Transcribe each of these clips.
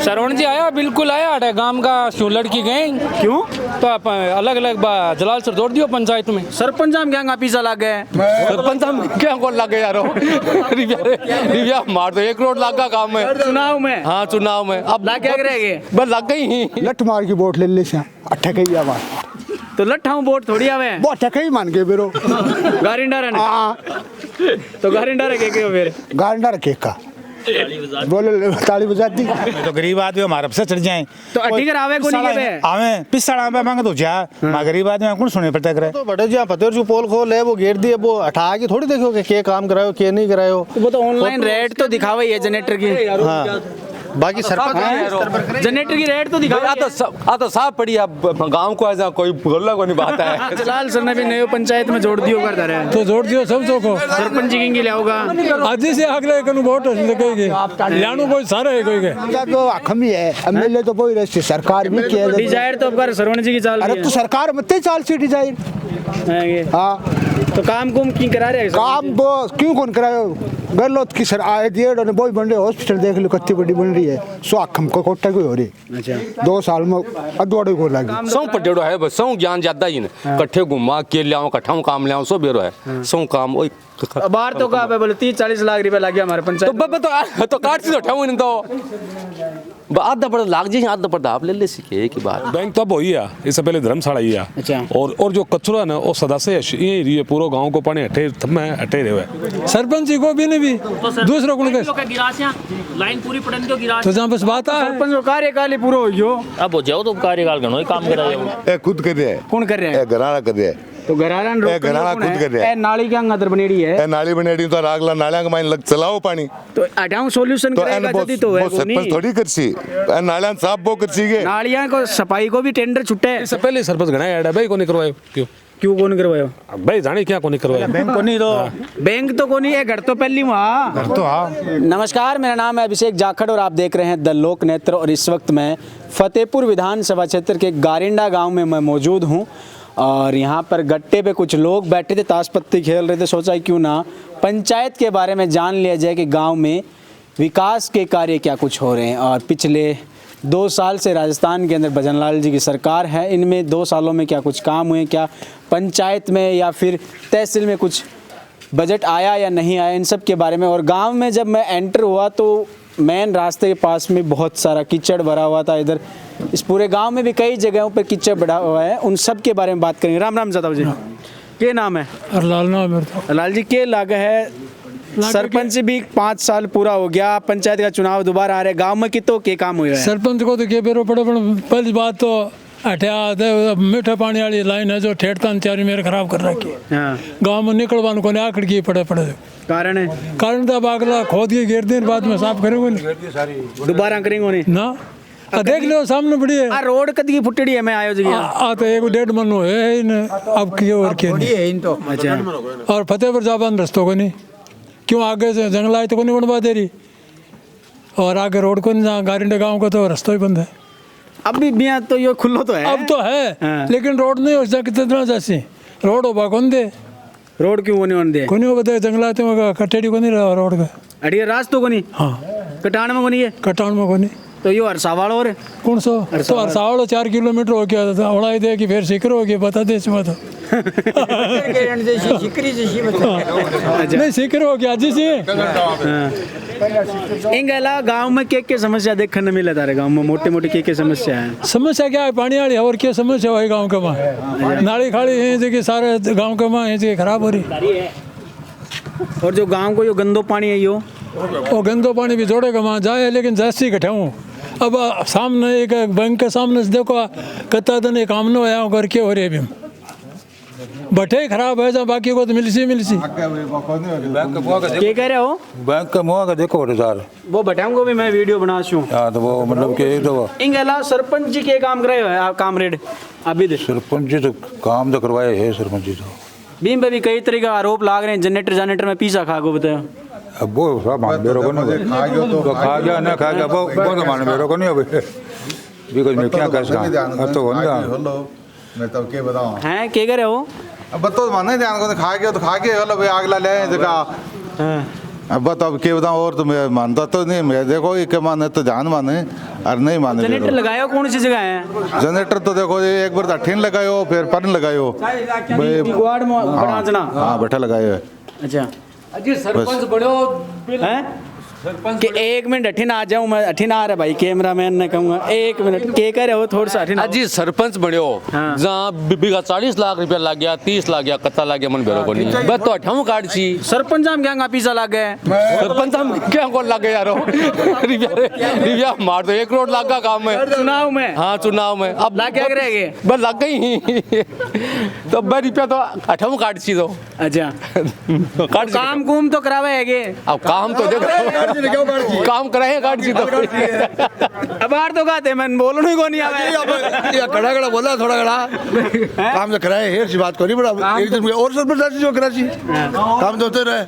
श्रवण जी आया, बिल्कुल आया। अटे गांव का शू लड़की गए क्यों? तो आप अलग अलग जलाल सर जोड़ दियो पंचायत में। सरपंच हम क्या पीछा लग गए? सरपंच हम क्या कौन लग गया यारो रिव्या मार दो 1 करोड़ लाख का काम है चुनाव में। हाँ चुनाव में अब लग क्या करेंगे? बस लग गई ही लठ मार की वोट ले ले से अट्ठा कही आवा तो लट्ठा वोट थोड़ी आवे। वो अट्ठा कही मान के बेरो गारिंडा रहने। हां तो गारिंडा रखे के फिर गांडा रखे का बोले ताली बजाती तो गरीब आदमी हमारे से चढ़ जाए तो अड्डी कर आवे को नहीं के आवे पिसड़ा आवे मांगे तो जा मा गरीब आदमी कौन सुने पड़ता करे तो बड़े जी पतेर जो पोल खोल है वो गेट दिए वो हटा के थोड़ी देखो कि क्या काम करायो क्या नहीं करायो। वो तो ऑनलाइन रेट तो दिखावा ही है जनरेटर की। हाँ बाकी सरपंच जनरेटर की रेट तो दिखावा आ तो साफ पड़ी अब गांव को ऐसा कोई गोल्ला को नहीं बात है जलाल सर ने भी नयो पंचायत में जोड़ दियो कर दे तो जोड़ दियो सब को सरपंच जी की लाऊगा आज से अगले कनु वोट लगेगी लाणू कोई सारा है कोई के तो अखम ही है एमएलए तो कोई रहती सरकार भी किया डिजायर तो अब श्रवण जी की चाल अरे तो सरकार मत चाल सी डिजाइन है। हाँ तो काम कुम की करा रहे काम वो क्यों कौन करायो गलत की सर आए दिए और बहुत बन रहे हॉस्पिटल देख लो कितनी बड़ी बन रही है सो अखम को कोटा कोई हो रही। अच्छा 2 साल में अदवाड़े को लगी सौ पटेड़ो है बस सौ ज्ञान ज्यादा ही ना कट्ठे घुमा के ले आओ कट्ठा काम ले आओ सो बेरो है सौ काम ओए बाहर तो कहा बोले 30-40 लाख रुपए लग गया हमारे तो पंचायत बब्बे तो काट से उठाऊं नहीं तो आधा पड़ लाग जी आधा पड़ता आप ले ले सीखे की बात बैंक तो अब वही है, इससे पहले धर्मशाला ही है। अच्छा। और जो कचरा है ना वो सदा से ये रही है पूरा गांव को पानी हटे रहे हुए सरपंच जी को भी नहीं भी दूसरों को लाइन पूरी पड़न दो गिरा तो जहाँ बस बात है सरपंच को कार्यकाल ही पूरा हो गयो। अब हो जाओ तो कार्यकाल गणो ही काम करायो खुद कर रहा है कौन कर रहे हैं? घराना कर रहा है तो घराना घराना खुद कर रहा है नाली क्या अंदर बनेड़ी है नाली बनेड़ी तो रागला नालियां का माइन लग चलाओ पानी तो अटाऊ सॉल्यूशन तो करेगा जल्दी तो है सरपंच नहीं थोड़ी करसी नालियां साफ वो करसी के नालियां को सफाई को भी टेंडर छुट्टे है। इससे पहले सरपंच घना ऐड भाई को नहीं करवायो क्यों कौन करवायो? भाई जाने क्या को नहीं करवायो बैंक को नहीं तो बैंक तो कोनी है घर तो पहली वहाँ घर तो हाँ। नमस्कार, मेरा नाम है अभिषेक जाखड़ और आप देख रहे हैं द लोक नेत्र। और इस वक्त मैं फतेहपुर विधानसभा क्षेत्र के गारिंडा गांव में मैं मौजूद हूं और यहां पर गट्टे पे कुछ लोग बैठे थे, ताश पत्ती खेल रहे थे। सोचा क्यों ना पंचायत के बारे में जान लिया जाए कि गांव में विकास के कार्य क्या कुछ हो रहे हैं। और पिछले 2 साल से राजस्थान के अंदर भजनलाल जी की सरकार है, इनमें 2 सालों में क्या कुछ काम हुए, क्या पंचायत में या फिर तहसील में कुछ बजट आया या नहीं आया, इन सब के बारे में। और गांव में जब मैं एंटर हुआ तो मेन रास्ते के पास में बहुत सारा कीचड़ भरा हुआ था। इधर इस पूरे गांव में भी कई जगहों पर कीचड़ भरा हुआ है, उन सब के बारे में बात करेंगे। राम राम जादव जी, क्या नाम है? लाल नाम है। लाल जी, क्या लाग है? सरपंच भी 5 साल पूरा हो गया, पंचायत का चुनाव दोबारा आ रहा है, गांव में कितो के काम हुए हैं? सरपंच को तो क्या बेरो पड़े पहली बात तो अठा मीठा पानी वाली लाइन है जो ठेठता चारी मेरे खराब कर रखी है। गाँव में निकलवान को आकड़ की पड़े कारण है कारण तो अब अगला खोद के घेर दिन बाद में साफ करेंगे दोबारा करेंगे नहीं ना। देख लो सामने बड़ी है रोड कद की फुटड़ी है। मैं आयो जी तो 1.5 मन है अब की और क्या नहीं। और फतेहपुर जाबान रस्तों को नहीं क्यों आगे से जंगल तो को नहीं बनवा दे रही और आगे रोड को नहीं, गारिंडा गाँव का तो रास्ता ही बंद है। अब भी बिया तो ये खुल्लो तो है, अब तो है लेकिन रोड नहीं हो सकता कितना जैसे रोड हो कौन दे रोड क्यों नहीं दे कोनी बताए जंगलात में कटेड़ी को नहीं रहा रोड का अड़ी रास्तों को नहीं। हाँ कटान में को नहीं है, कटान में को नहीं तो यो हरसावाड़ और कौन सो तो हरसावाड़ 4 किलोमीटर हो गया था उड़ाई दे कि फिर सिकर हो गया बता दे इसमें तो नहीं सिकर हो गया जी से इंगला गांव में के समस्या देखने मिले तारे गांव में मोटे मोटे के समस्या है? समस्या क्या है पानी वाली और क्या समस्या है गांव के वहाँ नाली खाड़ी है जगह सारे गांव के वहाँ जगह खराब हो रही। और जो गांव को यो गंदो पानी है यो वो गंदो पानी भी जोड़ेगा वहाँ जाए लेकिन जैसे ही घटाऊँ अब सामने एक बैंक के सामने से देखो कत्ता दिन काम न होया घर के हो रहे अभी बटे खराब है जहाँ बाकी को तो मिलसी क्या कह रहे हो? बैंक का मुआ का देखो सर वो बटाऊँ को भी मैं वीडियो बना छू। तो वो मतलब कि तो इंगला सरपंच जी के काम कराए हो आप कामरेड अभी दे सरपंच जी तो काम तो करवाए है सरपंच जी तो बीम पे भी कई तरह का आरोप लाग रहे हैं जनरेटर में पीसा खा को बताया अब वो सब मान मेरे को नहीं तो खा गया ना खा गया वो तो मान मेरे को नहीं अभी भी कुछ मैं क्या कर सकता अब तो होगा मैं तब के बताऊं हैं क्या करे हो? अब बतो माने ध्यान को खा के तो खा के हलो भाई आगला ले जगह अब बताओ क्या बताऊँ, और तो मैं मानता तो नहीं, मैं देखो ये क्या माने तो जान माने और नहीं माने जनरेटर लगायो कौन सी जगह है? जनरेटर तो देखो ये एक बार अठीन लगायो फिर पर लगायो वार्ड में बनाजना। हाँ बैठा लगायो है। अच्छा अजी सरपंच बड़ो हैं कि 1 मिनट अठीन आ जाऊं मैं, अठीन आ रहा भाई कैमरामैन ने कहूंगा 1 मिनट के करे हो थोड़ा सा अठीन अजी सरपंच बड़ो हाँ। जहाँ बीघा 40 लाख रुपया लग गया, 30 लाख गया, कत्ता लग गया, मन बेरो को नहीं बस तो अठाऊ कार्ड सी सरपंच हम क्या पीछा लग गए सरपंच हम क्या कौन लग गया यारो रिव्या मार दो 1 करोड़ लाख का काम है चुनाव में। हाँ चुनाव में अब लग क्या करेंगे? बस लग गई तो भाई रुपया तो अठाऊ कार्ड सी दो अच्छा कार्ड काम कुम तो करावे अब काम तो देखो काम कराए कार्ड सी दो अब बाहर तो कहते मैं बोलने ही को नहीं आवे खड़ा खड़ा बोला थोड़ा खड़ा काम तो कराए है, ऐसी बात को नहीं बड़ा एक दिन और सरपंच जो कराची काम तो होते रहे।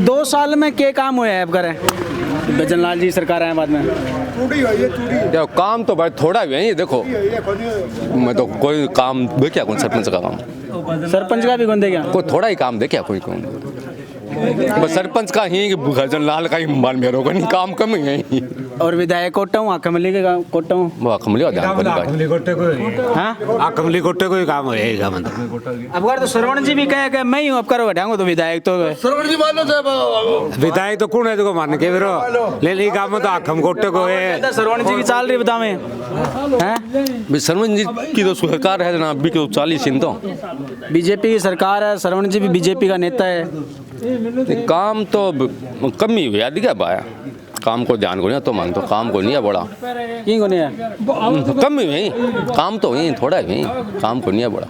2 साल में के काम हुआ है अब करें बचन लाल जी सरकार आए बाद में? देखो काम तो भाई थोड़ा भी है ये देखो, मैं तो कोई काम देखा कौन सरपंच का काम, सरपंच का भी कौन देगा? कोई थोड़ा ही काम देखा कोई कौन, बस सरपंच का ही भजन लाल का ही मान मेरो को नहीं काम कम ही है। और विधायक कोटा हूँ कमली के कोटा हूँ वो कमली और ध्यान को हाँ कमली कोटे को ही काम होएगा मतलब। अब अगर तो श्रवण जी भी कहे मैं ही हूँ अब करो बैठाऊंगा तो विधायक तो सरपंच जी मान लो साहब विधायक तो कौन है तो मान के फिर ले ली काम तो आखम कोटे को है। श्रवण जी की चाल रही बता मैं सरपंच जी की तो सरकार है ना, अभी तो 40 दिन तो बीजेपी की सरकार है, श्रवण जी भी बीजेपी का नेता है। काम तो कम ही हुआ दिखा पाया, काम को ध्यान को नहीं तो मान तो काम को नहीं है बड़ा की को नहीं है कम ही है, काम तो ही थोड़ा ही, काम को नहीं है बड़ा।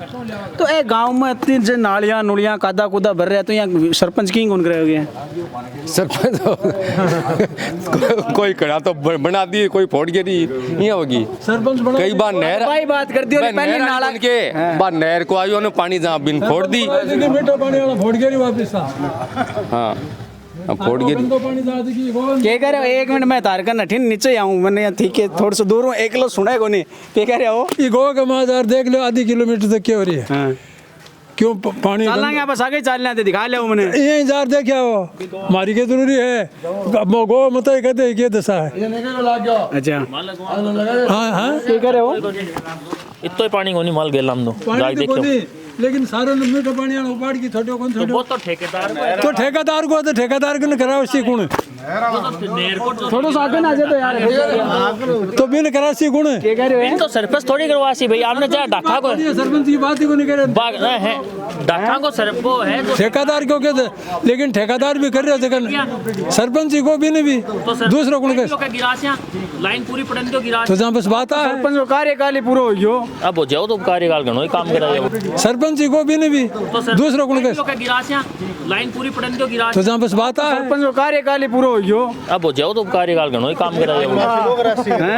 तो एक गांव में इतनी जो नालियां नुलियां कादा कुदा भर रहे हैं तो यहाँ सरपंच की कौन करेगा? सरपंच कोई कड़ा तो बना दी, कोई फोड़ के दी ये होगी सरपंच बना। कई बार नहर भाई बात कर दी और पहले नाला के बाद नहर को आयो ने पानी जहाँ बिन फोड़ दी मीठा पानी वाला फोड़ के नहीं वापस हाँ अब फोड़ के क्या कह रहे हो? 1 मिनट मैं तारकन अठीन नीचे आऊँ मैंने ठीक है थोड़ा सा दूर हूँ एक लो सुना है को नहीं क्या कह रहे हो? ये गोवा का माजार देख लो, आधी किलोमीटर तक क्या हो रही है क्यों पानी चलना यहाँ बस आगे चलने आते दिखा ले मैंने यही जार दे क्या हो मारी के जरूरी है गो मत ही कहते क्या दशा है। अच्छा हाँ हाँ क्या कह रहे हो? इतना ही पानी को नहीं माल गेला हम पानी तो कोनी, लेकिन सारे मीठा पानी वाला उपाड़ की छोटे कौन छोटे वो तो ठेकेदार तो ठेकेदार को तो ठेकेदार को करा उसी गुण थोड़ा सा आगे ना जाए तो यार तो बिल करा सी गुण क्या कह रहे हो? तो सरपंच थोड़ी करवासी भाई, आपने जरा डाका को सरपंच की बात ही को नहीं करे बाग है डाका को सर वो है जो ठेकेदार क्यों कहते, लेकिन ठेकेदार भी कर रहे हो लेकिन सरपंच को भी नहीं भी दूसरों को का गिरासिया लाइन पूरी पड़न को गिरा तो जहाँ बस बात है सरपंच को कार्यकाल ही पूरा हो गयो अब हो जाओ तो कार्यकाल गणो ही काम करायो सरपंच को भी नहीं भी दूसरों को का गिरासिया लाइन पूरी पड़न को गिरा तो जहाँ बस बात है सरपंच को कार्यकाल ही पूरा हो गयो अब हो जाओ तो कार्यकाल गणो ही काम करायो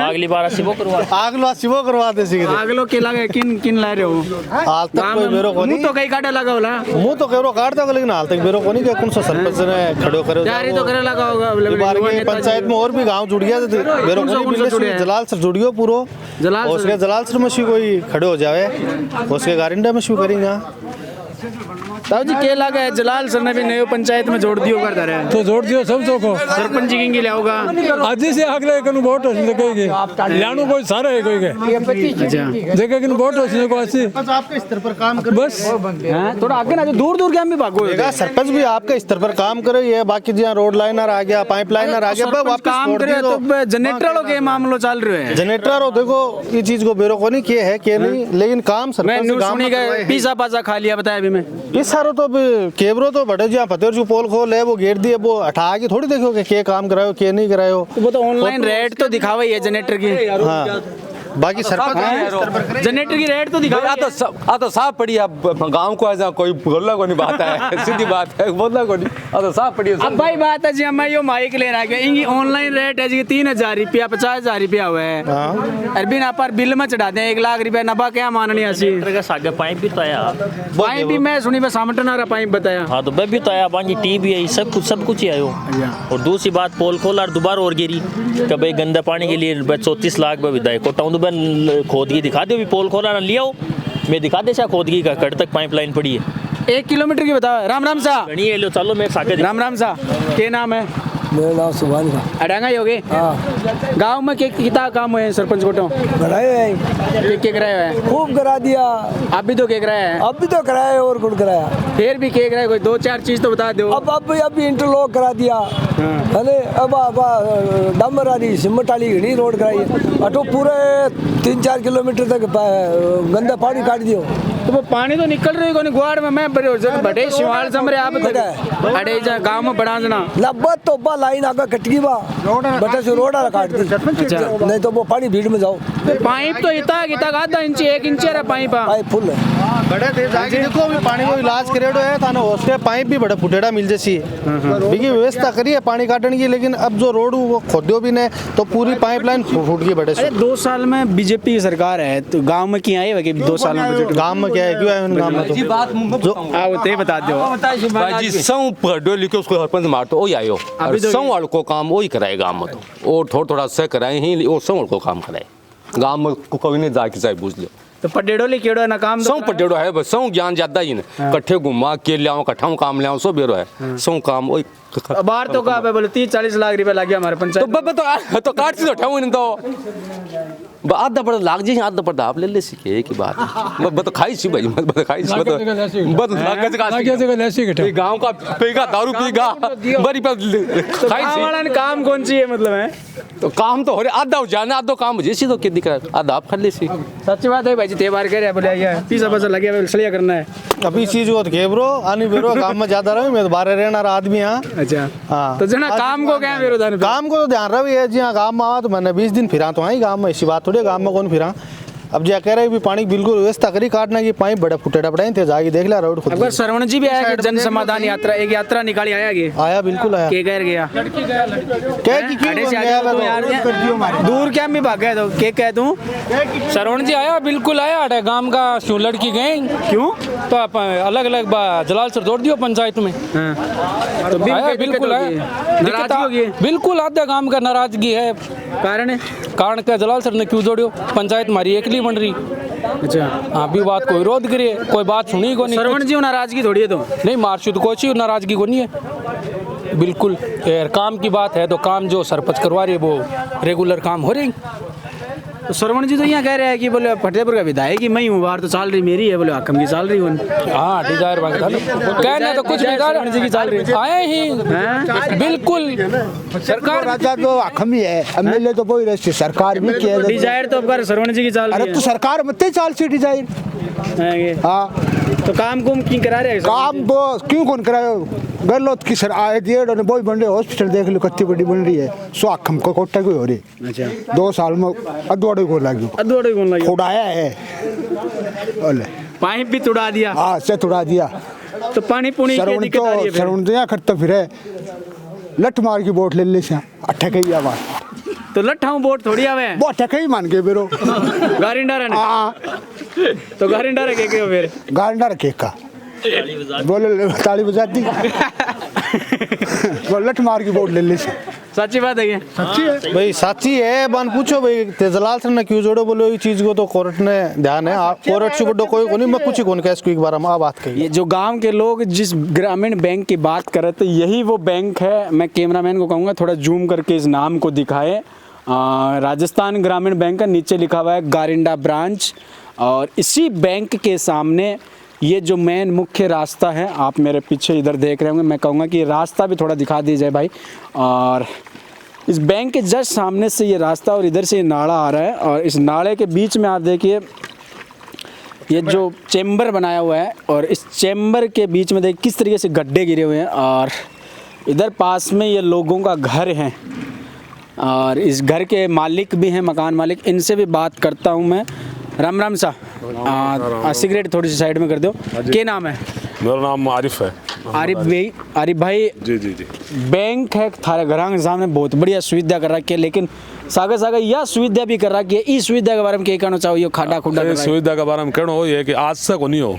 अगली बार ऐसी वो करवा आगलो सिवो करवा दे सी आगलो के लगे किन किन ला रहे हो? हाल तक कोई बेरो को नहीं तो कई काटा लगा होला मुंह तो केरो काट दो लेकिन हाल तक बेरो को नहीं कि कौन सा सरपंच ने खड़ो करे जारी तो करे लगा होगा बार के पंचायत में और भी गांव जुड़ गया बेरो को नहीं मिले जलाल सर जुड़ियो पूरो जलाल उसके जलाल सर में कोई खड़े हो जावे उसके गारिंडा में शू करेंगे साहब जी के लगा है जलाल सर ने भी नयो पंचायत में जोड़ दियो कर रहे हैं तो जोड़ दियो सब तो को सरपंच जी की लाओगा आज से अगले कनु वोट होने कहेंगे लानो कोई सारा है कोई के देखे कि वोट होने को ऐसे आपके स्तर पर काम करे बस हैं थोड़ा आगे ना दूर दूर के हम भी भागो सरपंच भी आपके स्तर पर काम करे ये बाकी जहाँ रोड लाइनर आ गया पाइप लाइनर आ गया वापस काम करे तो जनरेटर वालों के मामलो चल रहे हैं जनरेटर हो देखो ये चीज को बेरो को नहीं किए है के नहीं लेकिन काम मैं सरपंच न्यूज़ गांव सुनी में गए पिज़्ज़ा पाजा खा लिया बताया अभी मैं इस सारो तो केबरो तो बड़े जहाँ फतेहपुर जो पोल खोल है वो गेट दिए वो हटा के थोड़ी देखोगे के काम करायो के नहीं करायो वो तो ऑनलाइन रेट तो दिखावा ही है जनरेटर की हाँ बाकी सरपंच जनरेटर की रेट तो दिखावा आ तो साफ पड़ी अब गांव को ऐसा कोई बोलना को नहीं बात है सीधी बात है बोलना को नहीं आ तो साफ पड़ी अब भाई बात है जी मैं यो माइक लेना है इनकी ऑनलाइन रेट है जी 3,000 रुपया 50,000 रुपया हुआ है अरबी ना पर बिल में चढ़ा दें 1 लाख रुपया नफा क्या माननी ऐसी सागे पाइप भी तो आया पाइप भी मैं सुनी मैं सामटन आ रहा पाइप बताया हाँ तो मैं भी तो आया पानी टी भी आई सब कुछ ही आयो। और दूसरी बात पोल खोला और दोबारा और गिरी कि भाई गंदा पानी के लिए 34 लाख में विदाई को टाउन खोदगी दिखा दो पोल खोला ना लिया मैं दिखा दे खोदगी का कट तक पाइपलाइन पड़ी है 1 किलोमीटर की बताओ। राम राम सा। घनी है लो चलो मैं साके राम राम सा। के नाम है? मेरा नाम सुभान था। अडांगा ही होगे? हाँ। गांव में कितना काम हुए सरपंच कोटो? कराए हैं। के कराया है? खूब करा दिया। आप भी तो के कराया है? अब भी तो कराया और कुछ कराया। फिर भी के कराया, कोई 2-4 चीज तो बता दो। अब इंटरलॉक करा दिया। अरे अब डामर वाली सिमट वाली घनी रोड कराई है। अटो पूरे 3-4 किलोमीटर तक गंदा पानी काट दियो। तो वो पानी तो निकल रही है गुआड़ में। मैं बड़े शिवाल समरे आप अड़े गांव में बड़ा जना लब्बत तो बा लाइन आगे कटकी बा बटे से रोड काट दी। अच्छा। नहीं तो वो पानी भीड़ में जाओ। पाइप तो इतना आधा इंच 1 इंच है पाइप। पाइप फुल है। बड़े थे जाके देखो अभी पानी को इलाज करेडो है थाने होस्टे पाइप भी बड़ा फुटेड़ा मिल जैसी बिकी व्यवस्था करी है पानी काटने की, लेकिन अब जो रोड वो खोदो भी नहीं तो पूरी पाइपलाइन फूट गई बड़े से। 2 साल में बीजेपी की सरकार है तो गांव में क्यों आए 2 साल में? गांव में क्या है, क्यों आए उन गांव में? तो आओ बता दो भाई जी सौ पढ़ो लिखो उसको सरपंच मारतो वही आयो और सौ वालों को काम वही कराए गांव में तो और थोड़ा से कराए ही और सौ को काम कराए गांव में कोई नहीं जाके चाहे पूछ लो। तो पटेड़ो ले केड़ो ना काम सौ पटेड़ो है बस सौ ज्ञान ज्यादा ही ना कट्ठे घुमा के लियाओ कट्ठाओं काम लियाओ सो बेरो है सौ काम वही बाहर तो कहा बोले 30-40 लाख रुपए लग गया हमारे पंचायत तो काट से उठाऊं नहीं तो आधा पड़ लाग जी आधा पड़ आप ले सीखे की बात बत खाई सी भाई मत खाई सी बत लाग गांव का पीगा दारू पीगा बड़ी पर खाई सी वाला काम कौन सी है मतलब है तो काम तो हो रहा आधा हो जाना आधा काम मुझे सी तो कितनी कर आधा आप कर ले सी सच्ची बात है भाई जी त्योहार करे बोले ये पिसा पैसा लगे सलिया करना है अभी चीज वो घेबरो आनी बेरो काम में ज्यादा रहे मैं तो बाहर रहना रहा आदमी। हां अच्छा हाँ तो जना काम को क्या विरोध काम को तो ध्यान रहे है जी। हाँ गाँव में आवा तो मैंने 20 दिन फिरा तो हाँ गाँव में ऐसी बात थोड़ी गाँव में कौन फिरा। अब जा कह रहे भी पानी बिल्कुल व्यवस्था करी काटना की पाइप बड़ा फुटेड़ा पड़े थे जाके देख लिया रोड खुद। श्रवण जी भी आया जन समाधान यात्रा एक यात्रा निकाली आया बिल्कुल आया के गैर गया दूर क्या भी भागा तो के कह दूं श्रवण जी आया बिल्कुल आया अटे गांव का क्यों लड़की गए क्यों तो आप अलग अलग जलाल सर जोड़ दियो पंचायत में। तो बिल्कुल है बिल्कुल आधा गांव का नाराजगी है कारण का जलाल सर ने क्यों जोड़ियो पंचायत हमारी एकली बन रही। अच्छा हाँ भी बात कोई विरोध करे कोई बात सुनी को नहीं। श्रवण जी नाराजगी थोड़ी है तो नहीं मारशुद कोची नाराजगी को नहीं है बिल्कुल काम की बात है तो काम जो सरपंच करवा रही है वो रेगुलर काम हो रही। तो श्रवण जी तो यहाँ कह रहे हैं कि बोले फतेहपुर का विधायक ही मैं हूँ बाहर तो चाल रही मेरी है बोले हकम की चाल रही हूँ। हाँ डिजायर कहने तो कुछ श्रवण जी की चाल रही आए ही बिल्कुल सरकार राजा तो हकम ही है एमएलए तो कोई रहती सरकार भी किया डिजायर तो अब श्रवण जी की चाल रही है। तो सरकार मत चाल सी डिजायर। हाँ तो काम कुम क्यों करा रहे काम वो क्यों कौन करायो गरलोत की सर आए दिए और बोई बन रहे हॉस्पिटल देख लो कितनी बड़ी बन रही है सो अखम को कोटा कोई हो रही। अच्छा 2 साल में अदवाड़े को लगी उड़ाया है पाइप भी तुड़ा दिया। हाँ से तुड़ा दिया तो पानी पुनी की दिक्कत आ रही है सरवण दिया करता फिर लठ मार की बोट ले ले से अट्ठे कई आवाज तो लट्ठाऊ बोट थोड़ी आवे वो अट्ठे कई मान के बेरो गारिंडा रहने। हाँ तो गारिंडा रखे के फिर गारिंडा रखे का बोले ताली बजा दी वो लठ मार की बोट ले ले से सच्ची बात है सच्ची है भाई सच्ची है बान पूछो भाई तेजलाल सर ने क्यों जोड़ो बोलो ये चीज को तो कोर्ट ने ध्यान है कोर्ट से बड़ो कोई नहीं मैं कुछ कौन कैस एक बार हम बात कही। ये जो गांव के लोग जिस ग्रामीण बैंक की बात कर रहे थे यही वो बैंक है। मैं कैमरामैन को कहूँगा थोड़ा जूम करके इस नाम को दिखाए। राजस्थान ग्रामीण बैंक का नीचे लिखा हुआ है गारिंडा ब्रांच और इसी बैंक के सामने ये जो मेन मुख्य रास्ता है आप मेरे पीछे इधर देख रहे होंगे। मैं कहूँगा कि रास्ता भी थोड़ा दिखा दीजिए भाई। और इस बैंक के जस्ट सामने से ये रास्ता और इधर से ये नाला आ रहा है और इस नाले के बीच में आप देखिए ये जो चैम्बर बनाया हुआ है और इस चैम्बर के बीच में देखिए किस तरीके से गड्ढे गिरे हुए हैं और इधर पास में ये लोगों का घर है और इस घर के मालिक भी हैं मकान मालिक। इनसे भी बात करता हूँ मैं। राम राम सा सिगरेट थोड़ी सी साइड में कर दो। क्या नाम है? मेरा नाम आरिफ है। आरिफ भाई जी जी जी बैंक है थारे घर के सामने बहुत बढ़िया सुविधा कर रखी है लेकिन सागे सागे यह सुविधा भी कर रखी है। इस सुविधा के बारे में क्या कहना चाहो? खाड़ा खुडा सुविधा के बारे में कहना हो ये कि आज से को नहीं हो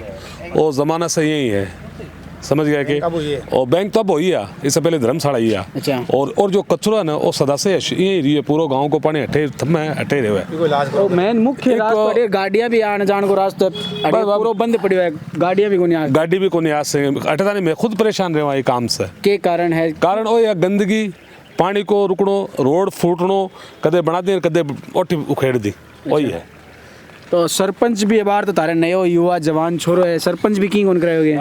वो जमाना से यही है समझ गए कि और बैंक तो अब हुई है, इससे पहले धर्मशाला ही है। अच्छा। और जो कचरा है ना वो सदा से ये रही है, पूरा गांव को पानी हटे थमे हटे रहे हुए। तो मेन मुख्य रास्ता पर गाड़ियां भी आने जाने को रास्ता पूरा बंद पड़ी है, गाड़ियां भी कोनी आ गाड़ी भी कोनी आज से हटता नहीं। मैं खुद परेशान रहा ये काम से। के कारण है? कारण वो है गंदगी, पानी को रुकणो, रोड फूटणो, कदे बना दी कदे ओटी उखेड़ दी, वही है। तो सरपंच भी बार तो तारे नयो युवा जवान छोरो है, सरपंच भी की कौन करायोगे?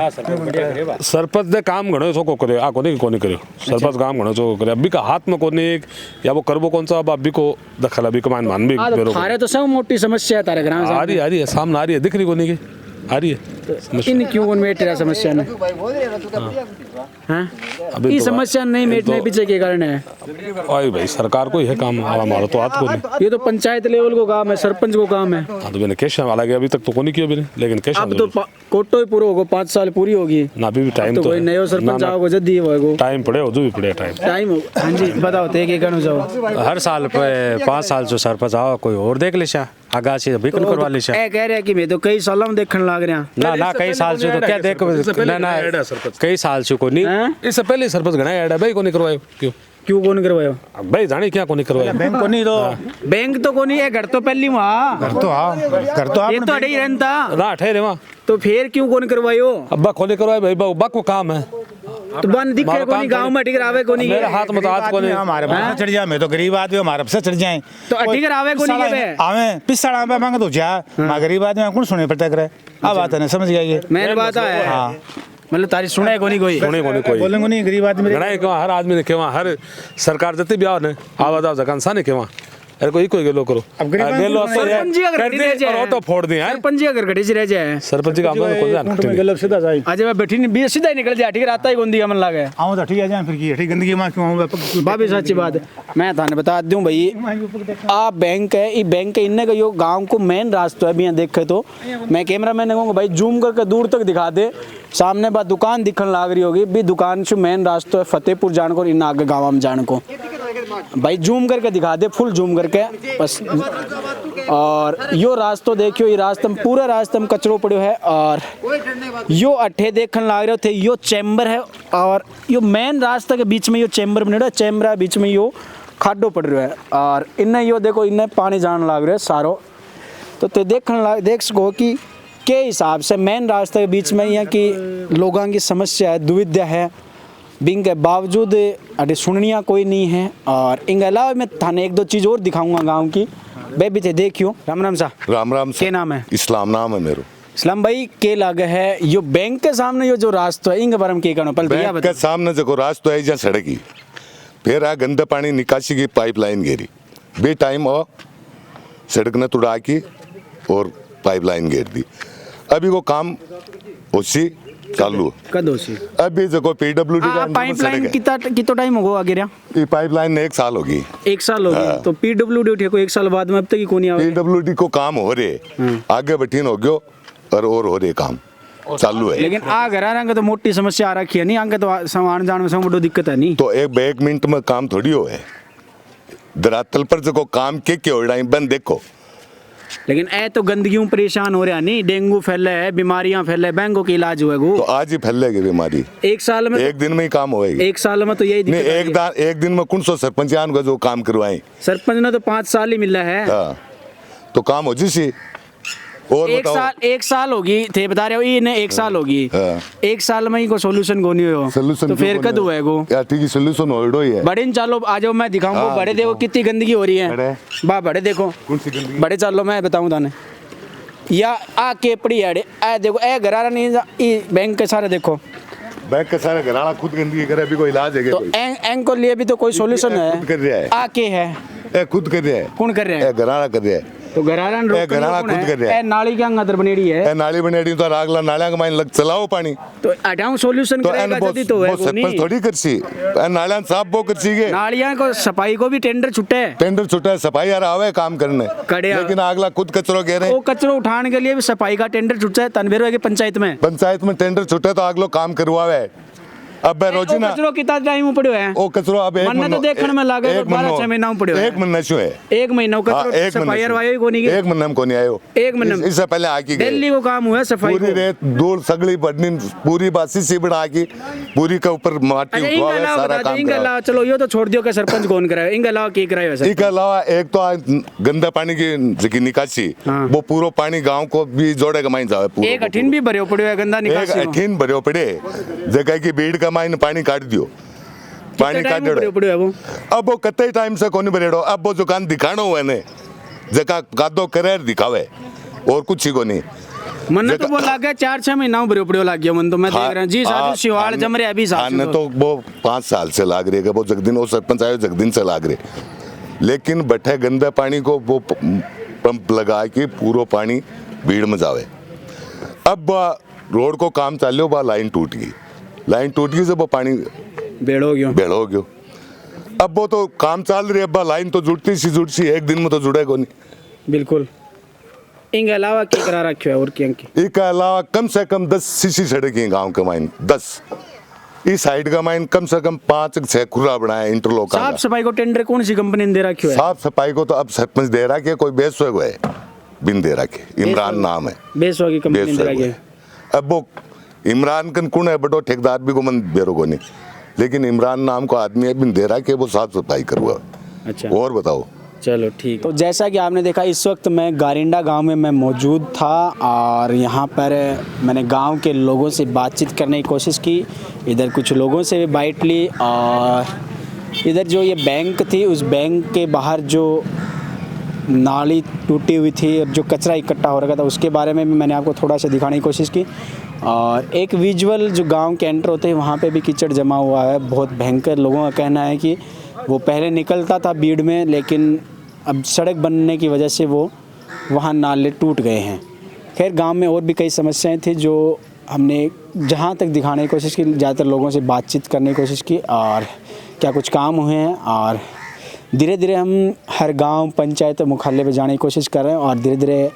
सरपंच ने काम घणो सो को करे, आ कोनी कोनी करे। सरपंच काम घणो सो करे, अभी का हाथ में कोनी या वो करबो कौन सा, अब अभी को दखल अभी कमान मान भी तो थारे तो सब मोटी समस्या है तारे ग्राम आ रही है सामने, आ रही है, दिख रही कोनी की आ रही है। इन क्यों कौन मेट रहा समस्या ने? हैं ये समस्या नहीं मेटने पीछे के कारण है? ओए भाई सरकार को ही है काम, हमारा तो हाथ को नहीं। ये तो पंचायत लेवल को काम है, सरपंच को काम है। हाँ तो मैंने कैश वाला गया अभी तक तो कोनी किया भी नहीं, लेकिन कैश अब तो कोटो ही पूरा होगा, 5 साल पूरी होगी ना, अभी भी टाइम तो कोई नयो सरपंच आओगे जल्दी होगा, टाइम पड़े हो जो भी पड़े टाइम। हाँ जी बताओ ते के कहना चाहो? हर साल 5 साल जो सरपंच आओ कोई और देख ले आगा से भी करवा ले ए कह रहे कि मैं तो कई सालों में देखने लग रहा ना कई साल से तो क्या देख ना कई साल से को नहीं। इससे पहले सरपंच घना ऐड है भाई, को नहीं करवाए क्यों कौन करवायो? भाई जाने क्या को नहीं करवाया? बैंक को नहीं, तो बैंक तो को नहीं है, घर तो पहली वहाँ घर तो आप ये तो अड़े ही रहता ना ठहरे वहाँ, तो फिर क्यों कौन करवायो? अब्बा खोले करवाए भाई, बा को काम है तो बन दिखे को नहीं, गांव में अटिक आवे को नहीं, मेरे हाथ में तो हाथ को नहीं। हमारे पैसे चढ़ जाए, मैं तो गरीब आदमी हमारे पैसे चढ़ जाए तो अटिक आवे को नहीं के आवे पिस्सा पे मांगे तो जा, मैं गरीब आदमी कौन सुने पड़ता करे। अब बात है ना, समझ गया ये मेरी बात है। हाँ मतलब तारी सुने को नहीं कोई बोलेंगे नहीं, गरीब आदमी घना के हर आदमी ने केवा, हर सरकार जते भी आओ ने आवाज आओ जकान साने केवा अरे कोई कोई गेलो करो, गेलो और ऑटो फोड़ दिया है। सरपंच का घर घड़ी से रह जाए, सरपंच का काम को जाना गलत सीधा जाए। आज मैं बैठी नहीं बीस सीधा ही निकल जाए, ठीक राता ही गोंदी का मन लागे आऊं तो ठीक है जाए, फिर की ठीक गंदगी में क्यों आऊं? भाभी सच्ची बात है, मैं थाने बता दूं भाई, आ बैंक है, ये बैंक है, इनने का यो गांव को मेन रास्ता है भी यहाँ देखे तो मैं कैमरा मैन ने कहूँगा भाई जूम करके दूर तक दिखा दे, सामने बात दुकान दिखने लग रही होगी भी, दुकान से मेन रास्ता है फतेहपुर जाने को, इन आगे गाँव में जाने को भाई जूम करके दिखा दे, फुल जूम करके बस। और यो रास्ता देखियो, ये रास्ते में पूरा रास्ते में कचरो पड़ो है, और यो अट्ठे देखने लग रहे थे, यो चैम्बर है, और यो मेन रास्ता के बीच में यो चैम्बर बने, चैम्बर है बीच में यो खाडो पड़ रहा है, और इन्हें यो देखो इन्हें पानी जाने लग रहा है सारो, तो ते देख सको कि के हिसाब से मेन रास्ते के बीच में यहाँ की लोगों की समस्या है, दुविधा है, बिंग के बावजूद अरे सुननिया कोई नहीं है। और इनके अलावा मैं थाने एक दो चीज़ और दिखाऊंगा गांव की, बेबी थे देखियो। राम राम सा, राम क्या नाम है? इस्लाम नाम है मेरा। इस्लाम भाई के लागे है यो बैंक के सामने यो जो रास्ता है, इनके बारे में क्या कहना? पहले बैंक के सामने जो रास्ता है जहाँ सड़क ही, फिर आ गंदा पानी निकासी की पाइपलाइन गिरी बे टाइम, और सड़क ने तुड़ा की और पाइपलाइन घेर दी। अभी वो काम उसी चालू कदोसी अभी देखो पीडब्ल्यूडी का पाइपलाइन कितना टाइम होगा आगे रहा? ये पाइपलाइन ने 1 साल होगी। 1 साल हो गया तो पीडब्ल्यूडी उठे को 1 साल बाद में अब तक ही कोनी आवे। पीडब्ल्यूडी को काम हो रहे आगे बठीन हो गयो और हो रहे काम चालू है। लेकिन आ घर आगे तो मोटी समस्या आ रखी है नहीं, आगे तो सामान जाने में सब बड़ी दिक्कत है नहीं। तो एक मिनट में काम थोड़ी हो है, धरातल पर जो काम के हो रहा है बंद देखो। लेकिन ऐ तो गंदगी परेशान हो रहा नहीं, डेंगू फैले है, बीमारियां फैले, बैंगों के इलाज हुए तो आज ही फैलेगी बीमारी। 1 साल में 1 दिन में ही काम होएगी। 1 साल में तो यही नहीं, एक दिन में कौन सो सरपंच को जो काम करवाए, सरपंच ने तो 5 साल ही मिला है। तो काम हो जिसी और 1 साल होगी थे बता रहे हो, इन्हें 1 साल होगी। 1 साल में ही को सोल्यूशन गोनी हो तो फिर कद हुएगो यार? ठीक है सोल्यूशन हो ही है। बड़े चलो आ जाओ मैं दिखाऊंगा। बड़े देखो कितनी गंदगी हो रही है, बा बड़े देखो बड़े चलो मैं बताऊं थाने या आ के पड़ी है आ देखो ए घरारा नहीं बैंक के सारे देखो, बैंक के सारे घराना खुद गंदगी करे, अभी कोई इलाज है? तो एंग को लिए भी तो कोई सोल्यूशन है? कर रहा है आ के है खुद कर रहा है। कौन कर रहा है? घराना कर रहा है। तो घराना खुद कर रहा है। नाली क्या अंदर बनेड़ी है? नाली बनेड़ी तो रागला नालियां के माइन लग चलाओ पानी तो अटाऊ सोल्यूशन करेगा जल्दी तो है सरपंच थोड़ी करसी नालियां साफ वो करसी के नालियां को सफाई को भी टेंडर छुट्टे है सफाई यार आवे काम करने, लेकिन अगला खुद कचरो कह रहे। वो कचरो उठाने के लिए भी सफाई का टेंडर छुट्टा है तनवीर की पंचायत में टेंडर छुट्टे तो अगलो काम करवावे। अब मैं रोजीना कचरो कितना टाइम पड़ो है ओ कचरो अब एक मन्ने तो देखने में लागे 12-6 महीना पड़ो है एक महीना शो है एक महीना कचरो सफाई वायो को नहीं एक महीना को नहीं आयो एक महीना इससे पहले आकी गए दिल्ली को काम हुआ सफाई पूरी रेत दूर सगली बढ़नी पूरी बासी सी बना की पूरी के ऊपर माटी उठवा है सारा काम इनके अलावा चलो यो तो छोड़ दियो कि सरपंच कौन कराए इनके अलावा की कराए वैसे इसके अलावा एक तो गंदा पानी की निकासी वो पूरा पानी गांव को भी जोड़ेगा माइन जावे एक अठीन भी भरियो पड़ो है गंदा निकासी एक अठीन भरियो पड़े जगह की भीड़ का माइन पानी काट दियो पानी काट दियो अब वो कतई टाइम से कोनी भरेड़ो अब वो दुकान दिखानो हुए ने जगह कादो करे दिखावे और कुछ ही को नहीं मन तो वो लागे 4-6 महीना भरियो पड़ो लाग गया मन तो मैं देख रहा जी साधु शिवाल जम रहे अभी साथ ने तो वो 5 साल से लाग रही है वो जगदिन वो सरपंच आयो जगदिन से लाग रहे लेकिन बैठे गंदे पानी को वो पंप लगा के पूरा पानी भीड़ में जावे अब रोड को काम चाल्यो बा लाइन टूट गई जब वो पानी बेड़ हो गयो अब वो तो काम चाल रही है अब लाइन तो जुड़ती सी एक दिन में तो जुड़ेगा नहीं बिल्कुल इनके अलावा क्या करा रखे है और क्या इसके अलावा कम से कम 10 सीसी सड़क है गांव के माइन 10 इस साइड का माइन कम से कम 5-6 खुरा बनाया इंटरलॉक साफ सफाई को टेंडर कौन सी कंपनी ने दे रखी है साफ सफाई को तो अब सरपंच दे रहा है कोई बेसवेग है बिन दे रखे इमरान नाम है बेसवा की कंपनी दे रखी है अब वो इमरान कन कौन है बटो ठेकेदार भी को मन बेरो को नहीं लेकिन इमरान नाम को आदमी है बिन दे रहा है वो साफ सफाई करूँगा अच्छा और बताओ चलो ठीक तो जैसा कि आपने देखा इस वक्त मैं गारिंडा गांव में मैं मौजूद था और यहाँ पर मैंने गांव के लोगों से बातचीत करने की कोशिश की इधर कुछ लोगों से भी बाइट ली और इधर जो ये बैंक थी उस बैंक के बाहर जो नाली टूटी हुई थी और जो कचरा इकट्ठा हो रखा था उसके बारे में भी मैंने आपको थोड़ा सा दिखाने की कोशिश की और एक विजुअल जो गांव के एंटर होते हैं वहाँ पे भी कीचड़ जमा हुआ है बहुत भयंकर लोगों का कहना है कि वो पहले निकलता था भीड़ में लेकिन अब सड़क बनने की वजह से वो वहाँ नाले टूट गए हैं खैर गांव में और भी कई समस्याएं थी जो हमने जहाँ तक दिखाने की कोशिश की ज़्यादातर लोगों से बातचीत करने की कोशिश की और क्या कुछ काम हुए हैं और धीरे धीरे हम हर गांव पंचायत मुख्यालय पे जाने की कोशिश कर रहे हैं और धीरे धीरे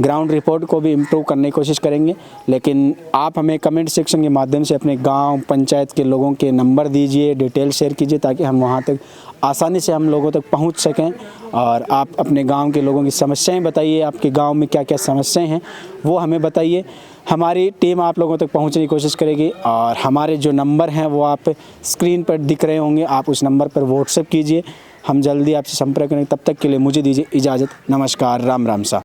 ग्राउंड रिपोर्ट को भी इम्प्रूव करने की कोशिश करेंगे लेकिन आप हमें कमेंट सेक्शन के माध्यम से अपने गांव पंचायत के लोगों के नंबर दीजिए डिटेल शेयर कीजिए ताकि हम वहां तक आसानी से हम लोगों तक पहुंच सकें और आप अपने गांव के लोगों की समस्याएं बताइए आपके गांव में क्या क्या समस्याएं हैं वो हमें बताइए हमारी टीम आप लोगों तक पहुंचने की कोशिश करेगी और हमारे जो नंबर हैं वो आप स्क्रीन पर दिख रहे होंगे आप उस नंबर पर व्हाट्सएप कीजिए हम जल्दी आपसे संपर्क करेंगे तब तक के लिए मुझे दीजिए इजाज़त नमस्कार राम राम सा।